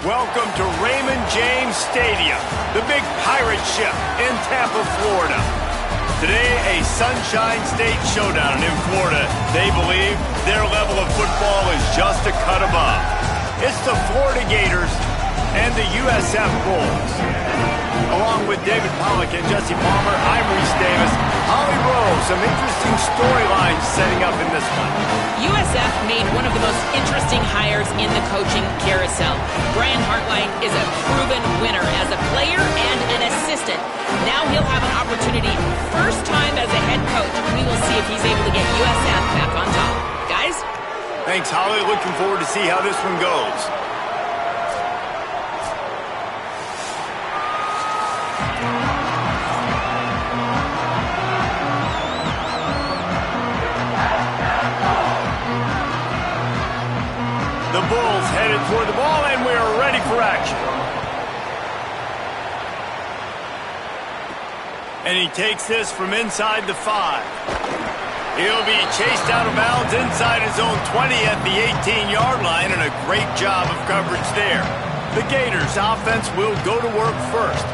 Welcome to Raymond James Stadium, the big pirate ship in Tampa, Florida. Today, a Sunshine State showdown in Florida. They believe their level of football is just a cut above. It's the Florida Gators and the USF Bulls. Along with David Pollack and Jesse Palmer, I'm Reese Davis. Holly Rose, some interesting storylines setting up in this one. USF made one of the most interesting hires in the coaching carousel. Brian Hartline is a proven winner as a player and an assistant. Now he'll have an opportunity, first time as a head coach. We will see if he's able to get USF back on top. Guys? Thanks, Holly. Looking forward to see how this one goes. The Bulls headed toward the ball, and we are ready for action. And he takes this from inside the 5. He'll be chased out of bounds inside his own 20 at the 18-yard line, and a great job of coverage there. The Gators offense will go to work first.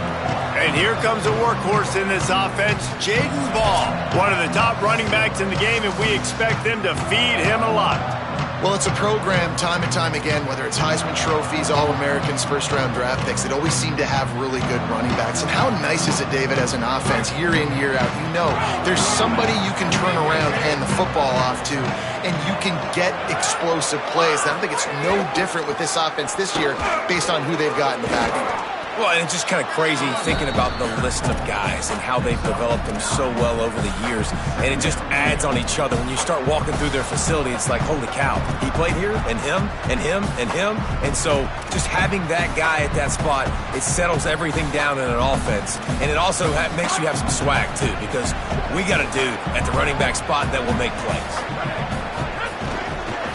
And here comes a workhorse in this offense, Jaden Ball, one of the top running backs in the game, and we expect them to feed him a lot. Well, it's a program time and time again, whether it's Heisman trophies, All-Americans, first-round draft picks, it always seem to have really good running backs. And how nice is it, David, as an offense, year in, year out? You know, there's somebody you can turn around, hand the football off to, and you can get explosive plays. I don't think it's no different with this offense this year based on who they've got in the backfield. Well, and it's just kind of crazy thinking about the list of guys and how they've developed them so well over the years. And it just adds on each other. When you start walking through their facility, it's like, holy cow, he played here, and him, and him, and him. And so just having that guy at that spot, it settles everything down in an offense. And it also makes you have some swag, too, because we got a dude at the running back spot that will make plays.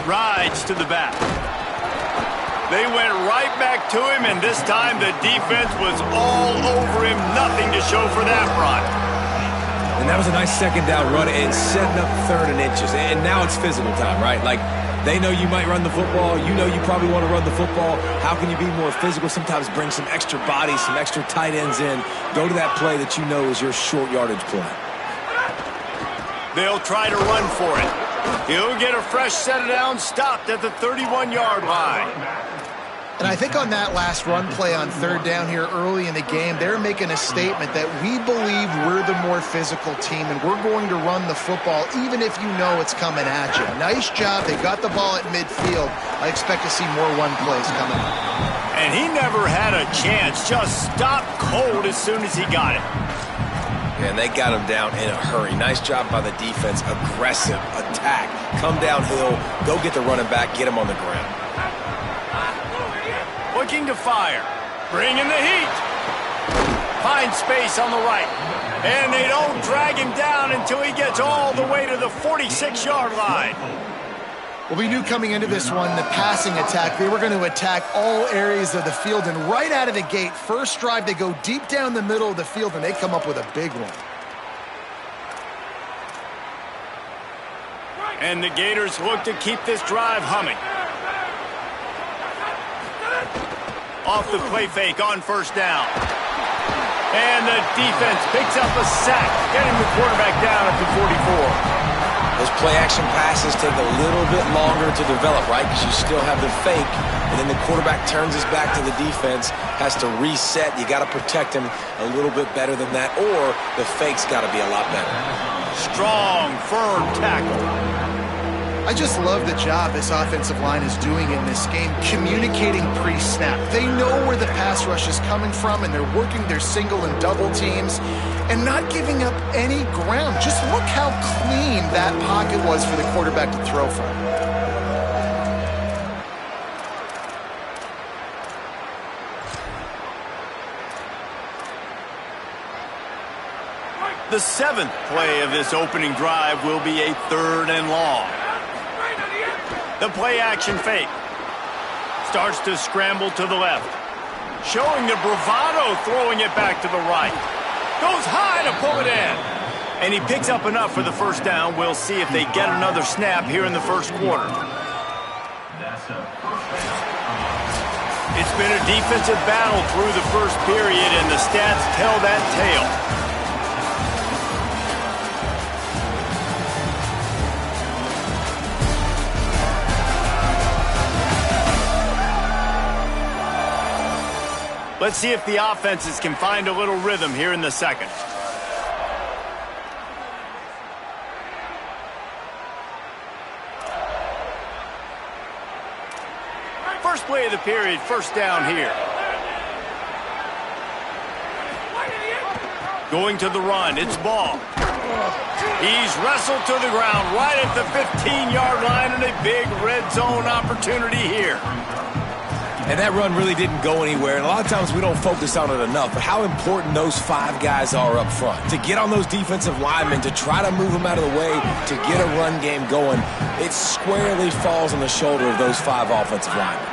Rides to the back. They went right back to him, and this time the defense was all over him. Nothing to show for that run. And that was a nice second down run and setting up 3rd and inches. And now it's physical time, right? Like, they know you might run the football. You know you probably want to run the football. How can you be more physical? Sometimes bring some extra bodies, some extra tight ends in. Go to that play that you know is your short yardage play. They'll try to run for it. He'll get a fresh set of downs, stopped at the 31-yard line. And I think on that last run play on 3rd down here early in the game, they're making a statement that we believe we're the more physical team and we're going to run the football even if you know it's coming at you. Nice job. They got the ball at midfield. I expect to see more one plays coming up. And he never had a chance. Just stopped cold as soon as he got it. And they got him down in a hurry. Nice job by the defense. Aggressive attack. Come downhill. Go get the running back. Get him on the ground. Looking to fire. Bringing the heat. Finds space on the right. And they don't drag him down until he gets all the way to the 46-yard line. Well, we knew coming into this one, the passing attack, they were going to attack all areas of the field. And right out of the gate, first drive, they go deep down the middle of the field, and they come up with a big one. And the Gators look to keep this drive humming. Off the play fake on 1st down. And the defense picks up a sack, getting the quarterback down at the 44. Those play-action passes take a little bit longer to develop, right? Because you still have the fake, and then the quarterback turns his back to the defense, has to reset. You got to protect him a little bit better than that, or the fake's got to be a lot better. Strong, firm tackle. I just love the job this offensive line is doing in this game, communicating pre-snap. They know where the pass rush is coming from, and they're working their single and double teams and not giving up any ground. Just look how clean that pocket was for the quarterback to throw from. The 7th play of this opening drive will be a 3rd and long. The play-action fake. Starts to scramble to the left. Showing the bravado, throwing it back to the right. Goes high to pull it in. And he picks up enough for the 1st down. We'll see if they get another snap here in the 1st quarter. It's been a defensive battle through the first period, and the stats tell that tale. Let's see if the offenses can find a little rhythm here in the second. First play of the period, first down here. Going to the run, it's Ball. He's wrestled to the ground right at the 15-yard line, and a big red zone opportunity here. And that run really didn't go anywhere, and a lot of times we don't focus on it enough, but how important those 5 guys are up front. To get on those defensive linemen, to try to move them out of the way, to get a run game going, it squarely falls on the shoulder of those 5 offensive linemen.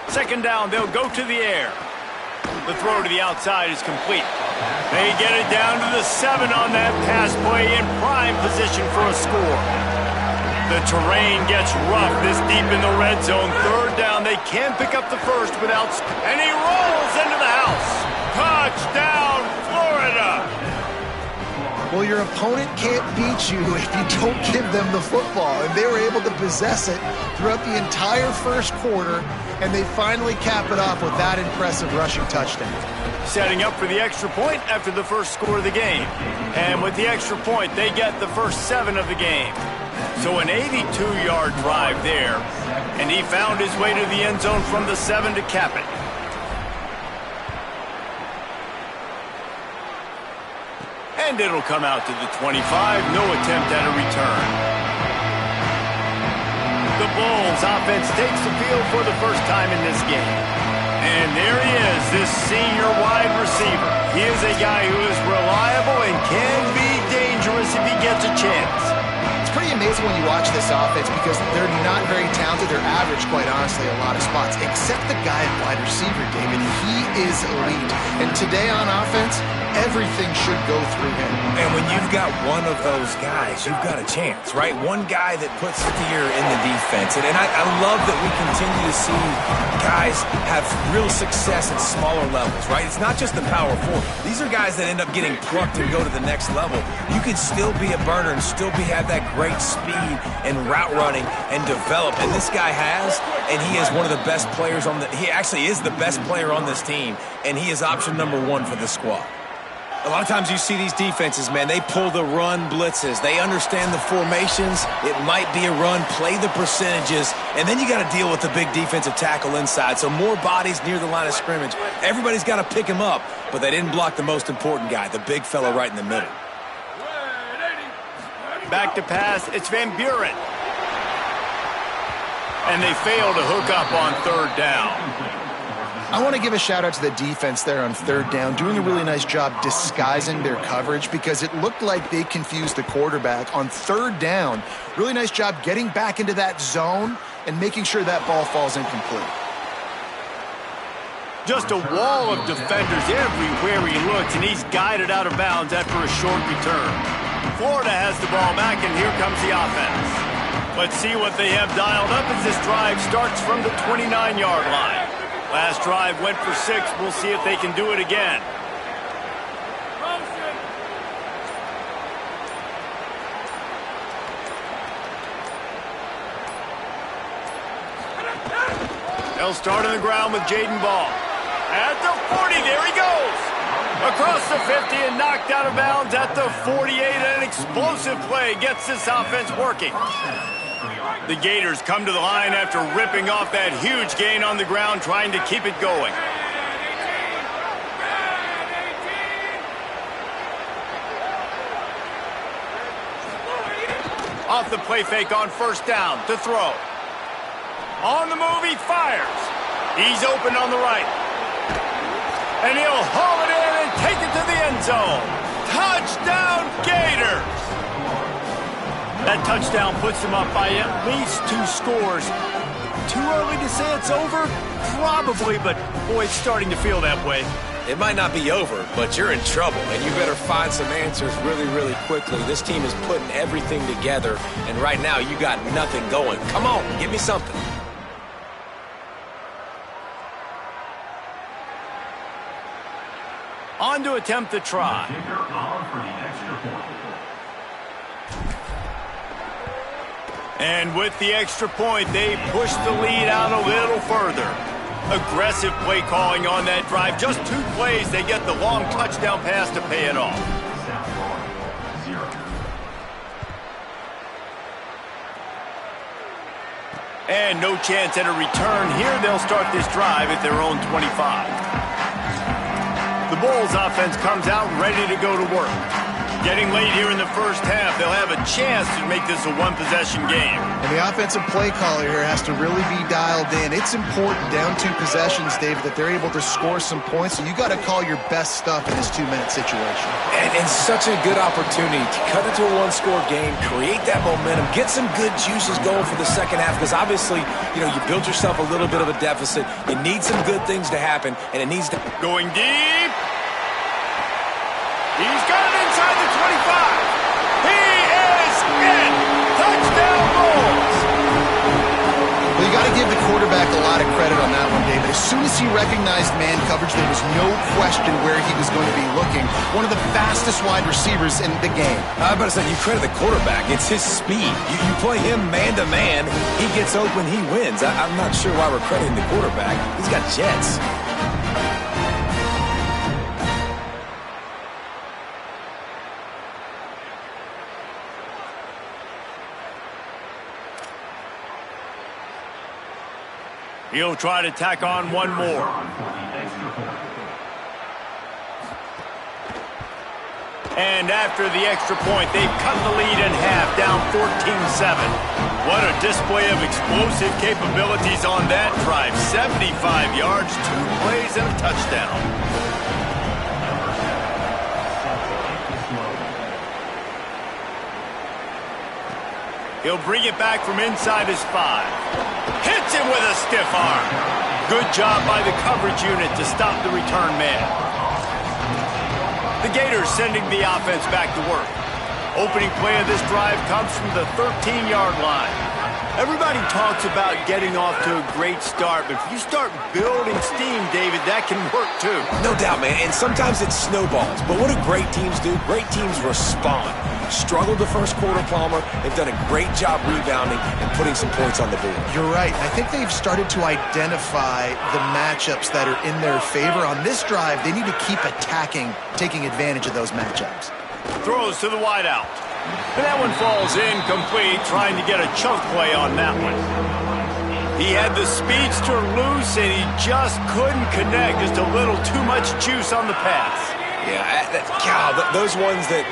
Second down, they'll go to the air. The throw to the outside is complete. They get it down to the 7 on that pass play, in prime position for a score. The terrain gets rough this deep in the red zone. Third down, they can pick up the first without... And he rolls into the house. Touchdown, Florida. Well, your opponent can't beat you if you don't give them the football. And they were able to possess it throughout the entire first quarter, and they finally cap it off with that impressive rushing touchdown. Setting up for the extra point after the first score of the game. And with the extra point, they get the first 7 of the game. So an 82-yard drive there, and he found his way to the end zone from the 7 to cap it. And it'll come out to the 25, no attempt at a return. The Bulls offense takes the field for the first time in this game. And there he is, this senior wide receiver. He is a guy who is reliable and can be dangerous if he gets a chance. It's pretty amazing when you watch this offense because they're not very talented. They're average, quite honestly, a lot of spots. Except the guy at wide receiver, David. He is elite. And today on offense, everything should go through him. And when you've got one of those guys, you've got a chance, right? One guy that puts fear in the defense. And I love that we continue to see guys have real success at smaller levels, right? It's not just the power forward. These are guys that end up getting plucked and go to the next level. You can still be a burner and still have that great speed and route running and develop. And this guy has, and he is one of the best players on he actually is the best player on this team, and he is option number 1 for the squad. A lot of times you see these defenses, man, they pull the run blitzes. They understand the formations. It might be a run, play the percentages, and then you got to deal with the big defensive tackle inside. So more bodies near the line of scrimmage. Everybody's got to pick him up, but they didn't block the most important guy, the big fella right in the middle. Back to pass, it's Van Buren. And they fail to hook up on third down. I want to give a shout-out to the defense there on third down, doing a really nice job disguising their coverage because it looked like they confused the quarterback on third down. Really nice job getting back into that zone and making sure that ball falls incomplete. Just a wall of defenders everywhere he looks, and he's guided out of bounds after a short return. Florida has the ball back, and here comes the offense. Let's see what they have dialed up as this drive starts from the 29-yard line. Last drive went for 6. We'll see if they can do it again. They'll start on the ground with Jaden Ball. At the 40, there he goes. Across the 50 and knocked out of bounds at the 48. An explosive play gets this offense working. The Gators come to the line after ripping off that huge gain on the ground, trying to keep it going. Off the play fake on first down to throw. On the move, he fires. He's open on the right. And he'll haul it in and take it to the end zone. Touchdown, Gators! That touchdown puts them up by at least 2 scores. Too early to say it's over? Probably, but boy, it's starting to feel that way. It might not be over, but you're in trouble, and you better find some answers really, really quickly. This team is putting everything together, and right now you got nothing going. Come on, give me something. On to attempt the try. And with the extra point, they push the lead out a little further. Aggressive play calling on that drive. Just 2 plays, they get the long touchdown pass to pay it off. And no chance at a return here. They'll start this drive at their own 25. The Bulls offense comes out ready to go to work. Getting late here in the first half, they'll have a chance to make this a one-possession game. And the offensive play caller here has to really be dialed in. It's important down 2 possessions, David, that they're able to score some points. So you got to call your best stuff in this 2-minute situation. And such a good opportunity to cut into a 1-score game, create that momentum, get some good juices going for the second half. Because obviously, you built yourself a little bit of a deficit. You need some good things to happen, and it needs to... Going deep. He's got it inside the 25. He is in. Touchdown Bulls. Well, you got to give the quarterback a lot of credit on that one, David. As soon as he recognized man coverage, there was no question where he was going to be looking. One of the fastest wide receivers in the game. I was about to say, you credit the quarterback. It's his speed. You play him man-to-man, he gets open, he wins. I'm not sure why we're crediting the quarterback. He's got jets. He'll try to tack on one more. And after the extra point, they've cut the lead in half, down 14-7. What a display of explosive capabilities on that drive. 75 yards, 2 plays, and a touchdown. He'll bring it back from inside his 5. Hits him with a stiff arm. Good job by the coverage unit to stop the return man. The Gators sending the offense back to work. Opening play of this drive comes from the 13-yard line. Everybody talks about getting off to a great start, but if you start building steam, David, that can work too. No doubt, man, and sometimes it snowballs. But what do great teams do? Great teams respond. Struggled the first quarter, Palmer. They've done a great job rebounding and putting some points on the board. You're right. I think they've started to identify the matchups that are in their favor. On this drive, they need to keep attacking, taking advantage of those matchups. Throws to the wideout. And that one falls incomplete, trying to get a chunk play on that one. He had the speedster loose, and he just couldn't connect. Just a little too much juice on the pass. Yeah, those ones that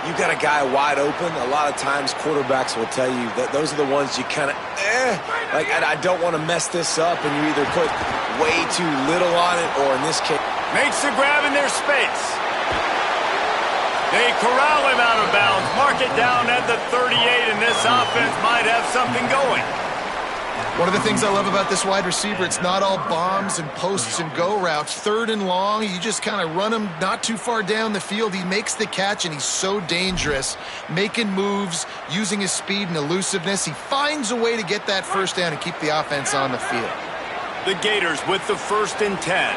you got a guy wide open, a lot of times quarterbacks will tell you that those are the ones you kind of, I don't want to mess this up, and you either put way too little on it, or in this case... Makes the grab in their space. They corral him out of bounds, mark it down at the 38, and this offense might have something going. One of the things I love about this wide receiver, it's not all bombs and posts and go routes. 3rd and long, you just kind of run him not too far down the field. He makes the catch, and he's so dangerous, making moves, using his speed and elusiveness. He finds a way to get that first down and keep the offense on the field. The Gators with the 1st and 10.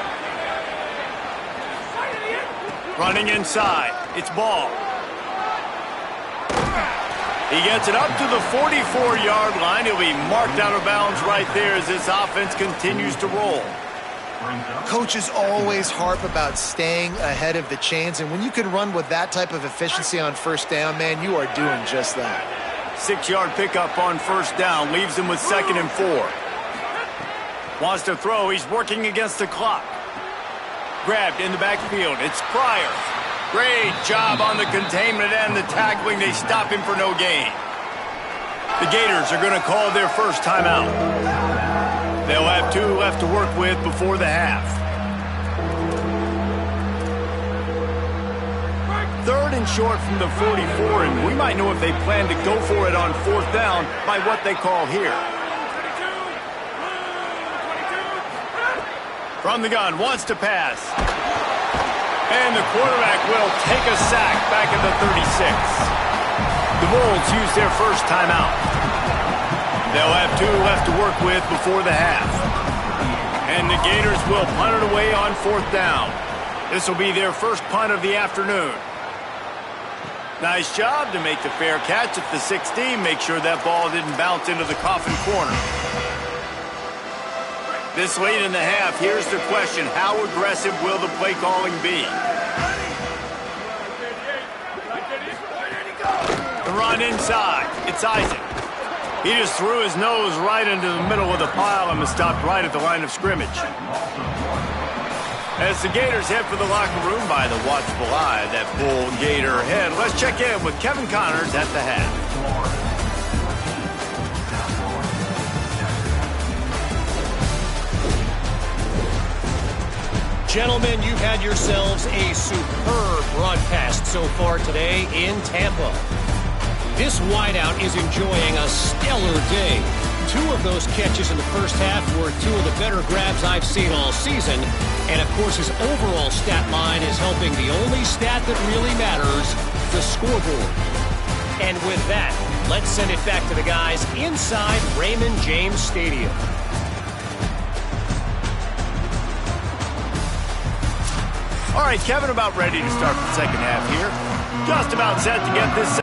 Running inside. It's Ball. He gets it up to the 44-yard line. He'll be marked out of bounds right there as this offense continues to roll. Coaches always harp about staying ahead of the chains, and when you can run with that type of efficiency on first down, man, you are doing just that. 6-yard pickup on first down. Leaves him with 2nd and 4. Wants to throw. He's working against the clock. Grabbed in the backfield. It's Pryor. Great job on the containment and the tackling. They stop him for no gain. The Gators are going to call their first timeout. They'll have 2 left to work with before the half. 3rd and short from the 44, and we might know if they plan to go for it on 4th down by what they call here. From the gun, wants to pass. And the quarterback will take a sack back at the 36. The Bulls use their first timeout. They'll have 2 left to work with before the half. And the Gators will punt it away on 4th down. This will be their first punt of the afternoon. Nice job to make the fair catch at the 16. Make sure that ball didn't bounce into the coffin corner. This late in the half, here's the question. How aggressive will the play calling be? The run inside. It's Isaac. He just threw his nose right into the middle of the pile and was stopped right at the line of scrimmage. As the Gators head for the locker room by the watchful eye of that Bull Gator head, let's check in with Kevin Connors at the half. Gentlemen, you've had yourselves a superb broadcast so far today in Tampa. This wideout is enjoying a stellar day. 2 of those catches in the first half were 2 of the better grabs I've seen all season. And, of course, his overall stat line is helping the only stat that really matters, the scoreboard. And with that, let's send it back to the guys inside Raymond James Stadium. All right, Kevin, about ready to start the second half here. Just about set to get this.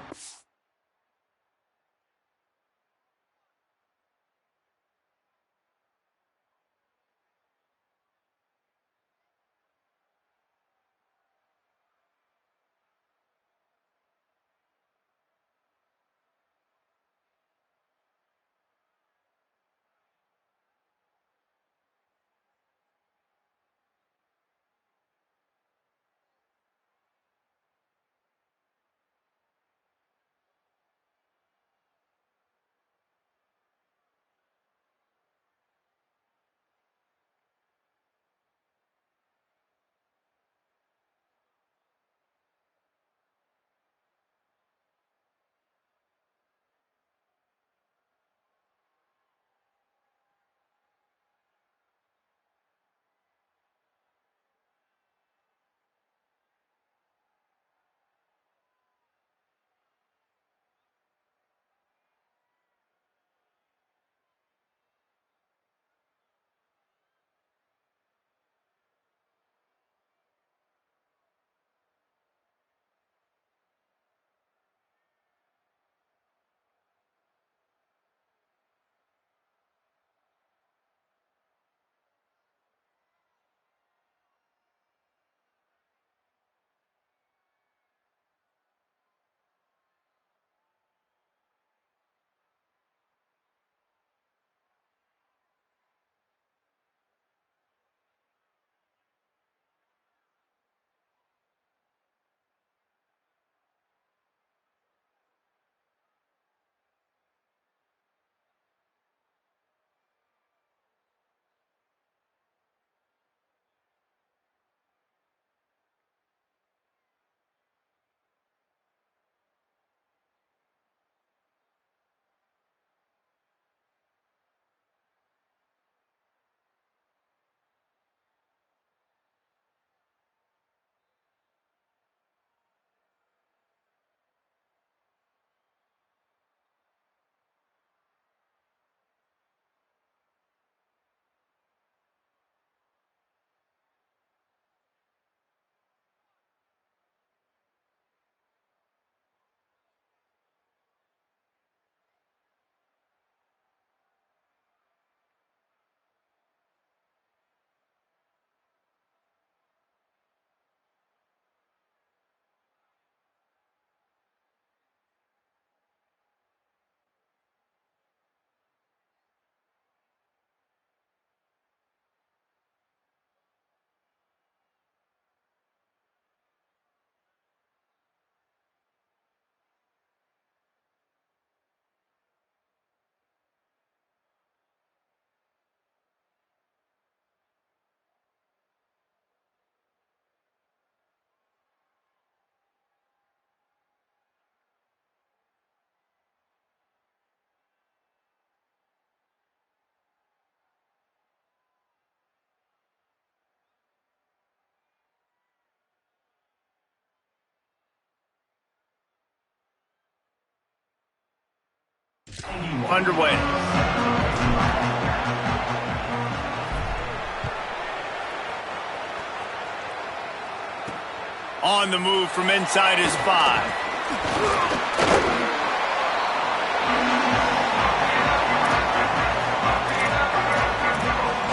underway. On the move from inside his 5.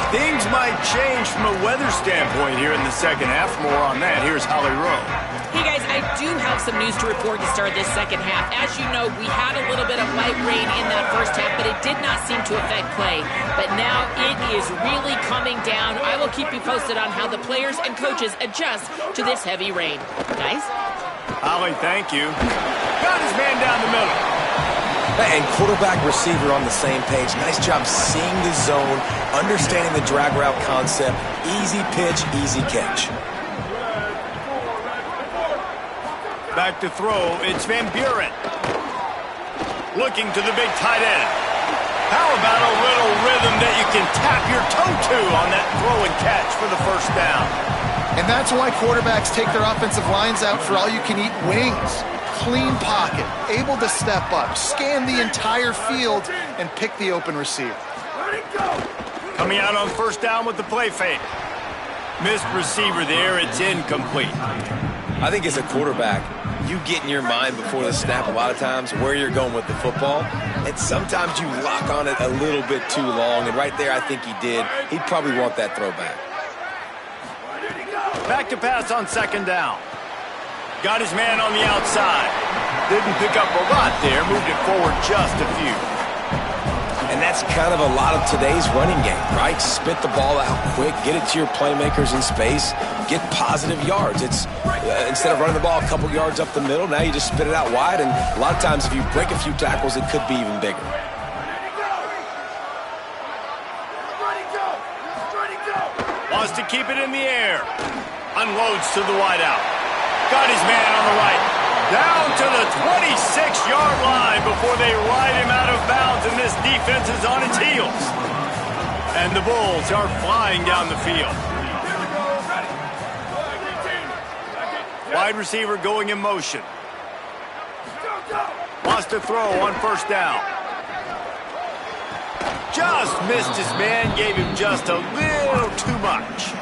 Things might change from a weather standpoint here in the second half. More on that. Here's Holly Rowe. Hey guys, I do have some news to report to start this second half. As you know, we had a little bit of light rain in that first half, but it did not seem to affect play. But now it is really coming down. I will keep you posted on how the players and coaches adjust to this heavy rain. Guys? Holly, thank you. Got his man down the middle. And quarterback, receiver on the same page. Nice job seeing the zone, understanding the drag route concept. Easy pitch, easy catch. Back to throw, it's Van Buren. Looking to the big tight end. How about a little rhythm that you can tap your toe to on that throw and catch for the first down? And that's why quarterbacks take their offensive lines out for all-you-can-eat wings. Clean pocket, able to step up, scan the entire field, and pick the open receiver. Coming out on first down with the play fake. Missed receiver there, it's incomplete. I think as a quarterback, you get in your mind before the snap a lot of times where you're going with the football, and sometimes you lock on it a little bit too long, and right there I think he did. He'd probably want that throwback. Back to pass on second down. Got his man on the outside. Didn't pick up a lot there, moved it forward just a few. And that's kind of a lot of today's running game, right? Spit the ball out quick, get it to your playmakers in space, get positive yards. It's instead of running the ball a couple yards up the middle, now you just spit it out wide, and a lot of times if you break a few tackles, it could be even bigger. Wants to keep it in the air. Unloads to the wideout. Got his man on the right. Down to the 26-yard line before they ride him out of bounds, and this defense is on its heels. And the Bulls are flying down the field. Wide receiver going in motion. Wants to throw on first down. Just missed his man, gave him just a little too much.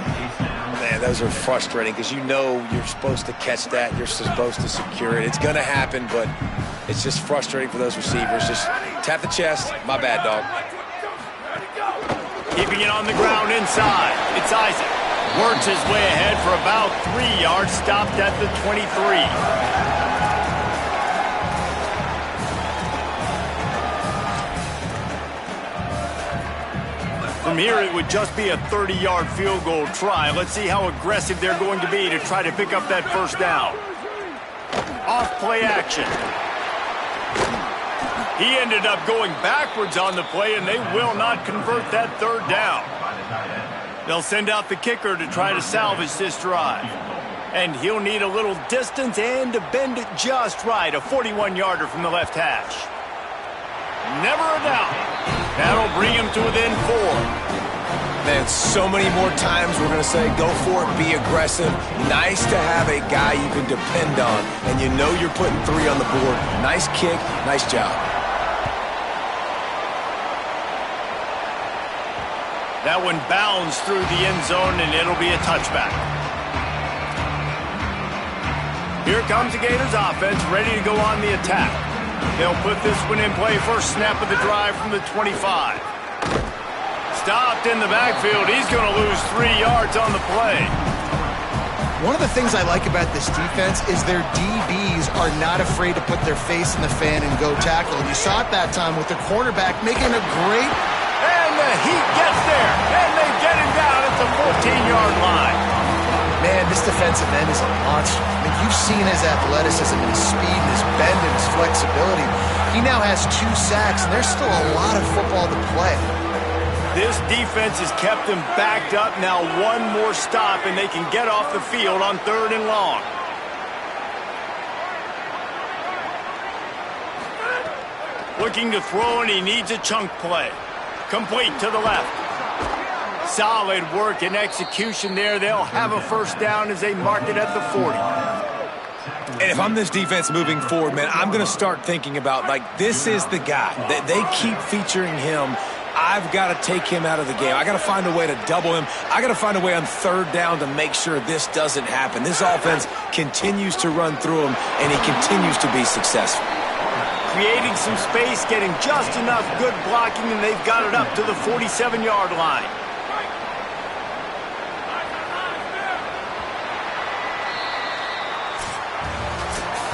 Man, those are frustrating because you know you're supposed to catch that. You're supposed to secure it. It's going to happen, but it's just frustrating for those receivers. Just tap the chest. My bad, dog. Keeping it on the ground inside. It's Isaac. Works his way ahead for about 3 yards. Stopped at the 23. From here, it would just be a 30-yard field goal try. Let's see how aggressive they're going to be to try to pick up that first down. Off play action. He ended up going backwards on the play, and they will not convert that third down. They'll send out the kicker to try to salvage this drive. And he'll need a little distance and to bend it just right. A 41-yarder from the left hash. Never a doubt. That'll bring him to within 4. Man, so many more times we're going to say, go for it, be aggressive. Nice to have a guy you can depend on, and you know you're putting 3 on the board. Nice kick, nice job. That one bounds through the end zone, and it'll be a touchback. Here comes the Gators offense, ready to go on the attack. They'll put this one in play first snap of the drive from the 25. Stopped in the backfield. He's going to lose 3 yards on the play. One of the things I like about this defense is their DBs are not afraid to put their face in the fan and go tackle. And you saw it that time with the cornerback making a great... And the Heat gets there, and they get him down at the 14-yard line. Man, this defensive end is a monster. I mean, you've seen his athleticism and his speed and his bend and his flexibility. He now has 2 sacks, and there's still a lot of football to play. This defense has kept them backed up. Now one more stop, and they can get off the field on 3rd and long. Looking to throw, and he needs a chunk play. Complete to the left. Solid work and execution there. They'll have a first down as they mark it at the 40. And if I'm this defense moving forward, man, I'm going to start thinking about, like, this is the guy. They keep featuring him. I've got to take him out of the game. I got to find a way to double him. I got to find a way on third down to make sure this doesn't happen. This offense continues to run through him, and he continues to be successful. Creating some space, getting just enough good blocking, and they've got it up to the 47-yard line.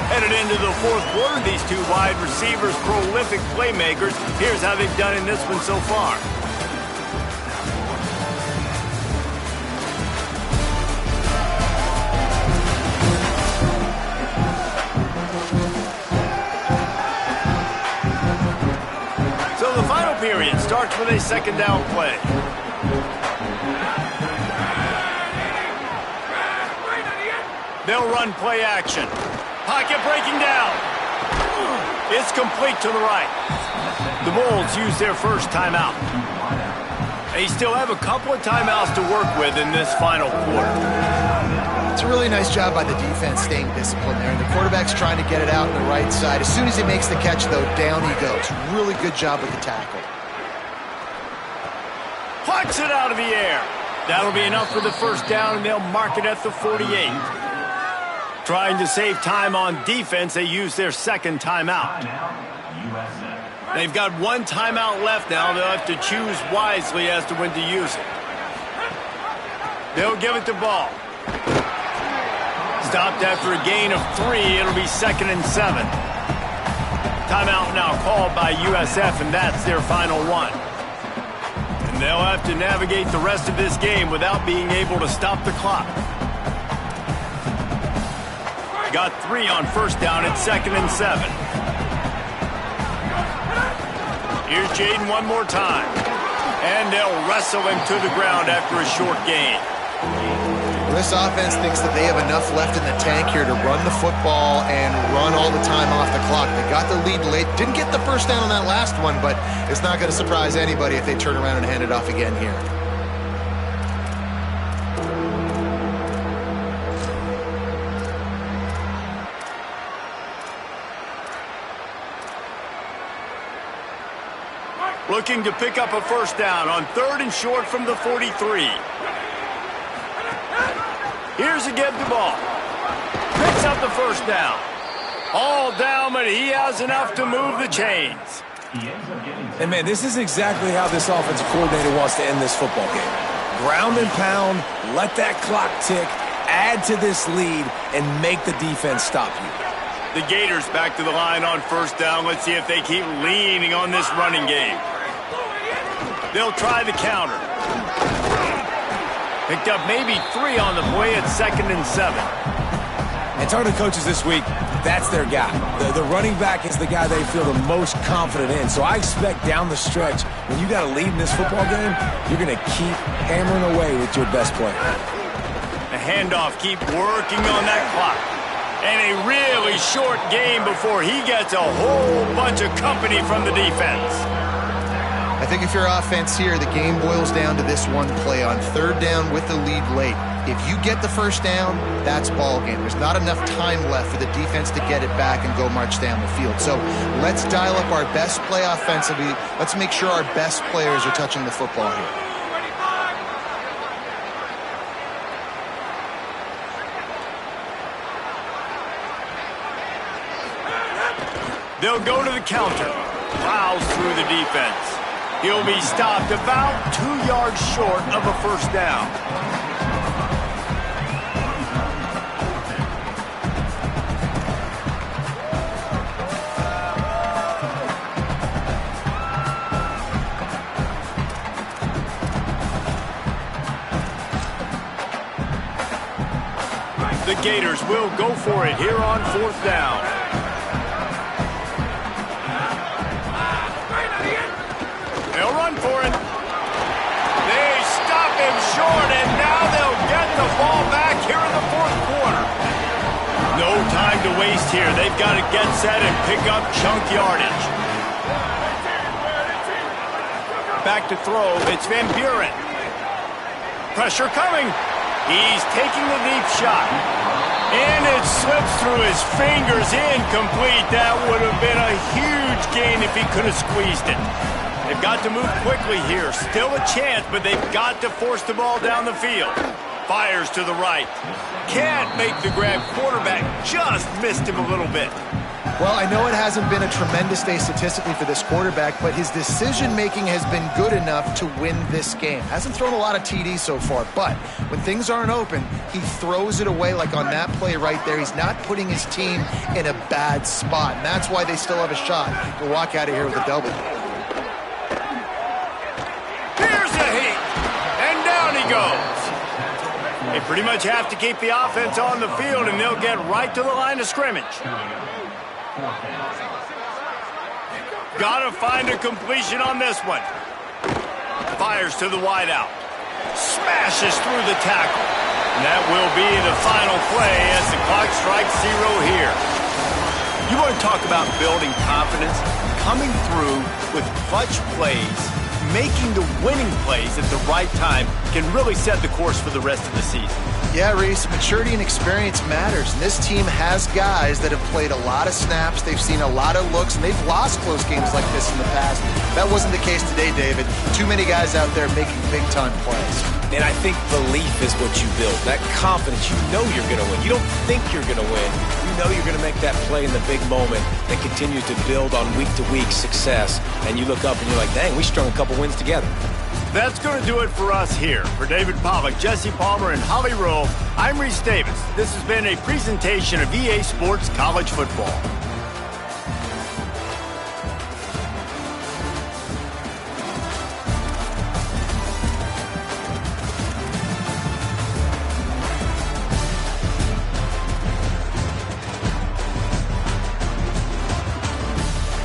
Headed into the fourth quarter, these two wide receivers, prolific playmakers. Here's how they've done in this one so far. So the final period starts with a second down play. They'll run play action. Pocket breaking down. It's complete to the right. The Bulls use their first timeout. They still have a couple of timeouts to work with in this final quarter. It's a really nice job by the defense staying disciplined there. The quarterback's trying to get it out on the right side. As soon as he makes the catch, though, down he goes. Really good job with the tackle. Plucks it out of the air. That'll be enough for the first down, and they'll mark it at the 48. Trying to save time on defense, they use their second timeout. They've got one timeout left now. They'll have to choose wisely as to when to use it. They'll give it to Ball. Stopped after a gain of 3. It'll be 2nd and 7. Timeout now called by USF, and that's their final one. And they'll have to navigate the rest of this game without being able to stop the clock. Got 3 on first down at 2nd and 7. Here's Jaden one more time. And they'll wrestle him to the ground after a short gain. This offense thinks that they have enough left in the tank here to run the football and run all the time off the clock. They got the lead late. Didn't get the first down on that last one, but it's not going to surprise anybody if they turn around and hand it off again here. Looking to pick up a first down on 3rd and short from the 43. Here's again the ball. Picks up the first down. All down, but he has enough to move the chains. And, man, this is exactly how this offensive coordinator wants to end this football game. Ground and pound, let that clock tick, add to this lead, and make the defense stop you. The Gators back to the line on first down. Let's see if they keep leaning on this running game. They'll try the counter. Picked up maybe 3 on the play at 2nd and 7. And talking to coaches this week, that's their guy. The running back is the guy they feel the most confident in. So I expect down the stretch, when you got a lead in this football game, you're going to keep hammering away with your best player. The handoff, keep working on that clock. And a really short game before he gets a whole bunch of company from the defense. I think if you're offense here, the game boils down to this one play on 3rd down with the lead late. If you get the first down, that's ball game. There's not enough time left for the defense to get it back and go march down the field. So let's dial up our best play offensively. Let's make sure our best players are touching the football here. They'll go to the counter. Plows through the defense. He'll be stopped about 2 yards short of a first down. The Gators will go for it here on 4th down. They'll run for it. They stop him short, and now they'll get the ball back here in the 4th quarter. No time to waste here. They've got to get set and pick up chunk yardage. Back to throw. It's Van Buren. Pressure coming. He's taking the deep shot. And it slips through his fingers, incomplete. That would have been a huge gain if he could have squeezed it. They've got to move quickly here. Still a chance, but they've got to force the ball down the field. Fires to the right. Can't make the grab. Quarterback just missed him a little bit. Well, I know it hasn't been a tremendous day statistically for this quarterback, but his decision-making has been good enough to win this game. Hasn't thrown a lot of TDs so far, but when things aren't open, he throws it away like on that play right there. He's not putting his team in a bad spot, and that's why they still have a shot to walk out of here with a W. Here's a heat, and down he goes. They pretty much have to keep the offense on the field, and they'll get right to the line of scrimmage. Gotta find a completion on this one. Fires to the wideout. Smashes through the tackle. And that will be the final play as the clock strikes 0 here. You want to talk about building confidence? Coming through with clutch plays, making the winning plays at the right time can really set the course for the rest of the season. Yeah, Reese, maturity and experience matters. And this team has guys that have played a lot of snaps. They've seen a lot of looks, and they've lost close games like this in the past. That wasn't the case today, David. Too many guys out there making big-time plays. And I think belief is what you build. That confidence, you know you're going to win. You don't think you're going to win. You know you're going to make that play in the big moment and continue to build on week-to-week success. And you look up and you're like, dang, we strung a couple wins together. That's going to do it for us here. For David Pollack, Jesse Palmer, and Holly Rowe, I'm Reese Davis. This has been a presentation of EA Sports College Football.